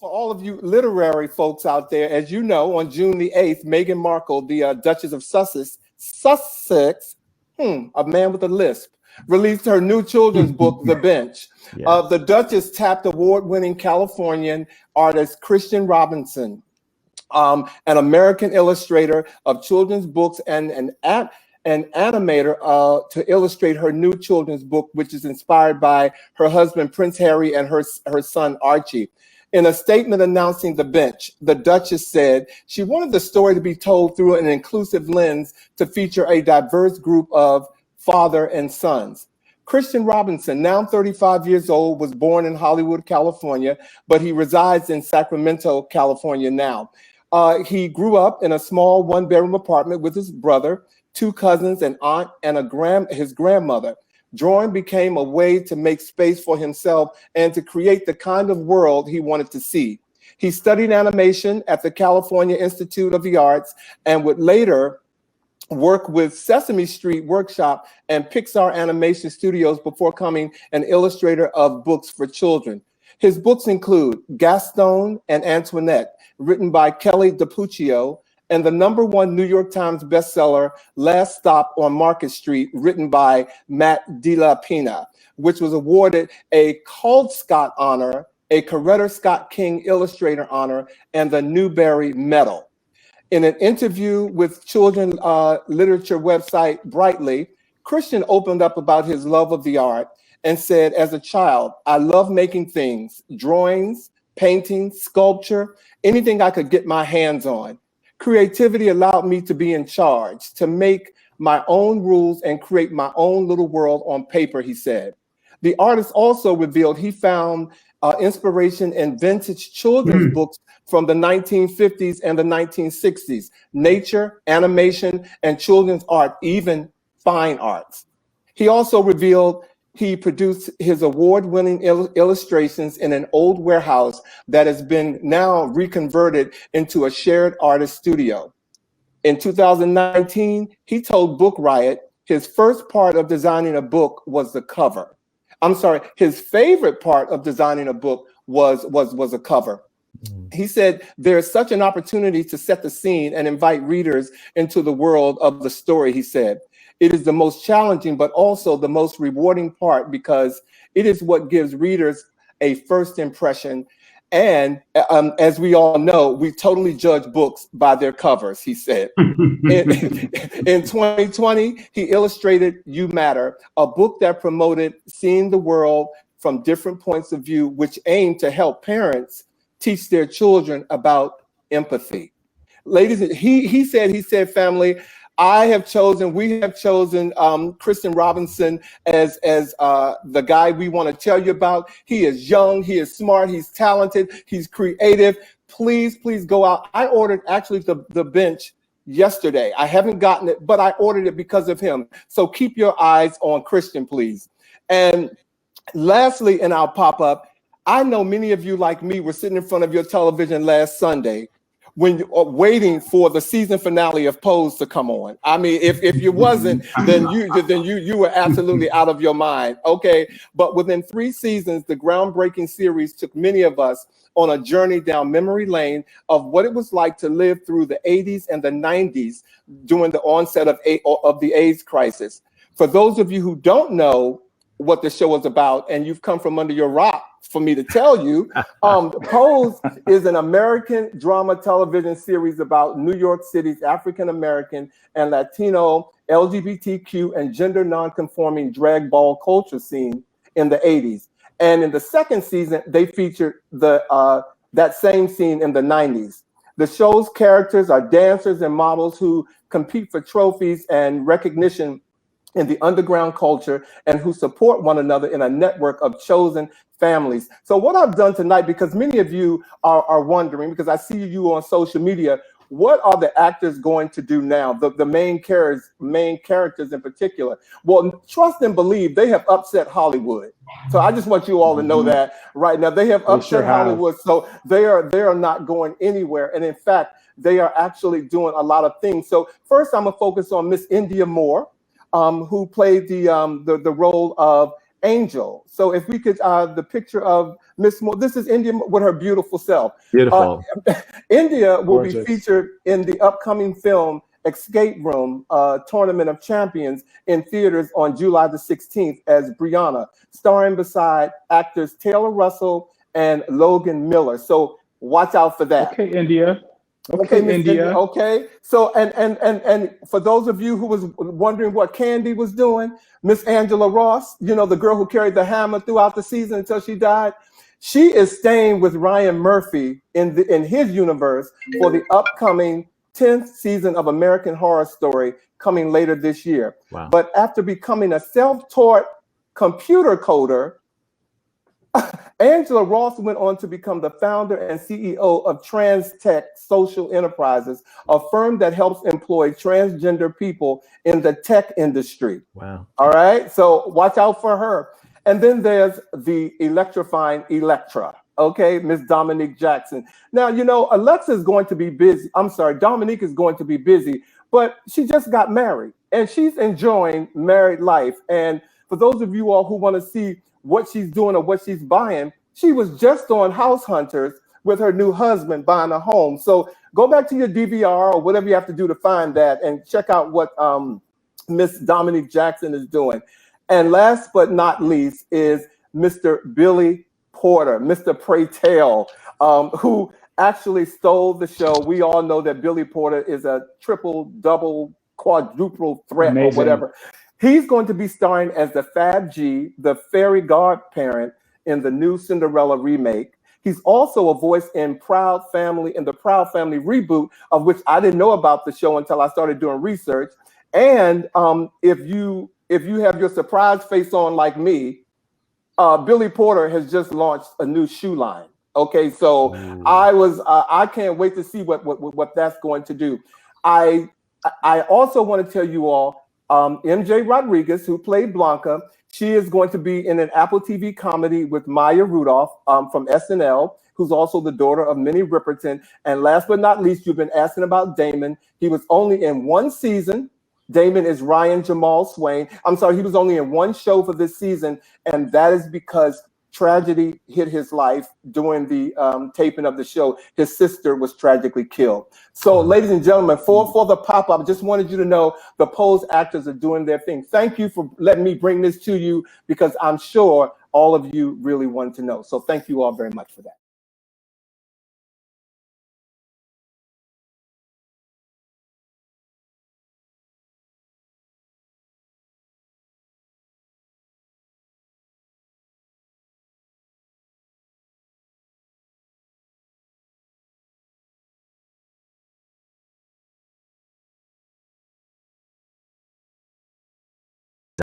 for all of you literary folks out there, as you know, on June the 8th, Meghan Markle, the Duchess of Sussex, a man with a lisp, released her new children's book, The Bench. Yes. The Duchess tapped award-winning Californian artist Christian Robinson, an American illustrator of children's books and an animator to illustrate her new children's book, which is inspired by her husband, Prince Harry, and her son, Archie. In a statement announcing The Bench, the Duchess said she wanted the story to be told through an inclusive lens to feature a diverse group of father and sons. Christian Robinson, now 35 years old, was born in Hollywood, California, but he resides in Sacramento, California now. He grew up in a small one-bedroom apartment with his brother, 2 cousins, an aunt, and his grandmother. Drawing became a way to make space for himself and to create the kind of world he wanted to see. He studied animation at the California Institute of the Arts and would later work with Sesame Street Workshop and Pixar Animation Studios before becoming an illustrator of books for children. His books include Gaston and Antoinette, written by Kelly DiPuccio, and the #1 New York Times bestseller, Last Stop on Market Street, written by Matt Della Pina, which was awarded a Caldecott Honor, a Coretta Scott King Illustrator Honor, and the Newbery Medal. In an interview with children's literature website Brightly, Christian opened up about his love of the art and said, as a child, I love making things, drawings, painting, sculpture, anything I could get my hands on. Creativity allowed me to be in charge, to make my own rules and create my own little world on paper, he said. The artist also revealed he found inspiration in vintage children's books from the 1950s and the 1960s, nature, animation, and children's art, even fine arts. He also revealed he produced his award-winning illustrations in an old warehouse that has been now reconverted into a shared artist studio. In 2019, he told Book Riot his first part of designing a book was the cover. I'm sorry, his favorite part of designing a book was a cover. He said, there's such an opportunity to set the scene and invite readers into the world of the story, he said. It is the most challenging, but also the most rewarding part because it is what gives readers a first impression. And as we all know, we totally judge books by their covers, he said. In 2020, he illustrated You Matter, a book that promoted seeing the world from different points of view, which aimed to help parents teach their children about empathy. Ladies, he said, family, we have chosen Christian Robinson as the guy we want to tell you about. He is young, he is smart, he's talented, he's creative. Please go out. I ordered actually the Bench yesterday. I haven't gotten it, but I ordered it because of him. So keep your eyes on Christian, please. And lastly, in our pop-up, I know many of you, like me, were sitting in front of your television last Sunday when you are waiting for the season finale of Pose to come on. I mean, if you wasn't, then you were absolutely out of your mind. Okay, but within 3 seasons, the groundbreaking series took many of us on a journey down memory lane of what it was like to live through the 80s and the 90s during the onset of the AIDS crisis. For those of you who don't know what the show is about, and you've come from under your rock for me to tell you, Pose is an American drama television series about New York City's African-American and Latino, LGBTQ, and gender non-conforming drag ball culture scene in the 80s. And in the second season, they featured that same scene in the 90s. The show's characters are dancers and models who compete for trophies and recognition in the underground culture and who support one another in a network of chosen families. So what I've done tonight, because many of you are wondering, because I see you on social media, what are the actors going to do now? The main characters in particular. Well, trust and believe, they have upset Hollywood. So I just want you all to know that right now. They have upset Hollywood, so they are not going anywhere. And in fact, they are actually doing a lot of things. So first, I'm gonna focus on Miss India Moore, who played the role of Angel. So if we could, the picture of Miss Moore, this is India with her beautiful self. Beautiful. India will be Gorgeous. featured in the upcoming film Escape Room, Tournament of Champions in theaters on July the 16th as Brianna, starring beside actors Taylor Russell and Logan Miller. So watch out for that. Okay, India. Okay, Miss India. Okay, so and for those of you who was wondering what Candy was doing, Miss Angela Ross, you know, the girl who carried the hammer throughout the season until she died, she is staying with Ryan Murphy in his universe for the upcoming 10th season of American Horror Story coming later this year. Wow. But after becoming a self-taught computer coder, Angela Ross went on to become the founder and CEO of TransTech Social Enterprises, a firm that helps employ transgender people in the tech industry. Wow. All right, so watch out for her. And then there's the electrifying Electra, okay, Miss Dominique Jackson. Now, you know, Alexa is going to be busy. I'm sorry, Dominique is going to be busy, but she just got married and she's enjoying married life. And for those of you all who want to see what she's doing or what she's buying, she was just on House Hunters with her new husband buying a home. So go back to your DVR or whatever you have to do to find that and check out what Miss Dominique Jackson is doing. And last but not least is Mr. Billy Porter, Mr. Pray Tell, who actually stole the show. We all know that Billy Porter is a triple, double, quadruple threat. Amazing. Or whatever. He's going to be starring as the Fab G, the fairy godparent in the new Cinderella remake. He's also a voice in Proud Family, in the Proud Family reboot, of which I didn't know about the show until I started doing research. And if you have your surprise face on like me, Billy Porter has just launched a new shoe line. Okay, so I can't wait to see what that's going to do. I also want to tell you all, MJ Rodriguez, who played Blanca, she is going to be in an Apple TV comedy with Maya Rudolph from SNL, who's also the daughter of Minnie Riperton. And last but not least, you've been asking about Damon. He was only in one season. Damon is Ryan Jamal Swain. I'm sorry, he was only in one show for this season, and that is because tragedy hit his life during the taping of the show. His sister was tragically killed. So, ladies and gentlemen, for the pop-up, I just wanted you to know the Pose actors are doing their thing. Thank you for letting me bring this to you because I'm sure all of you really want to know. So thank you all very much for that.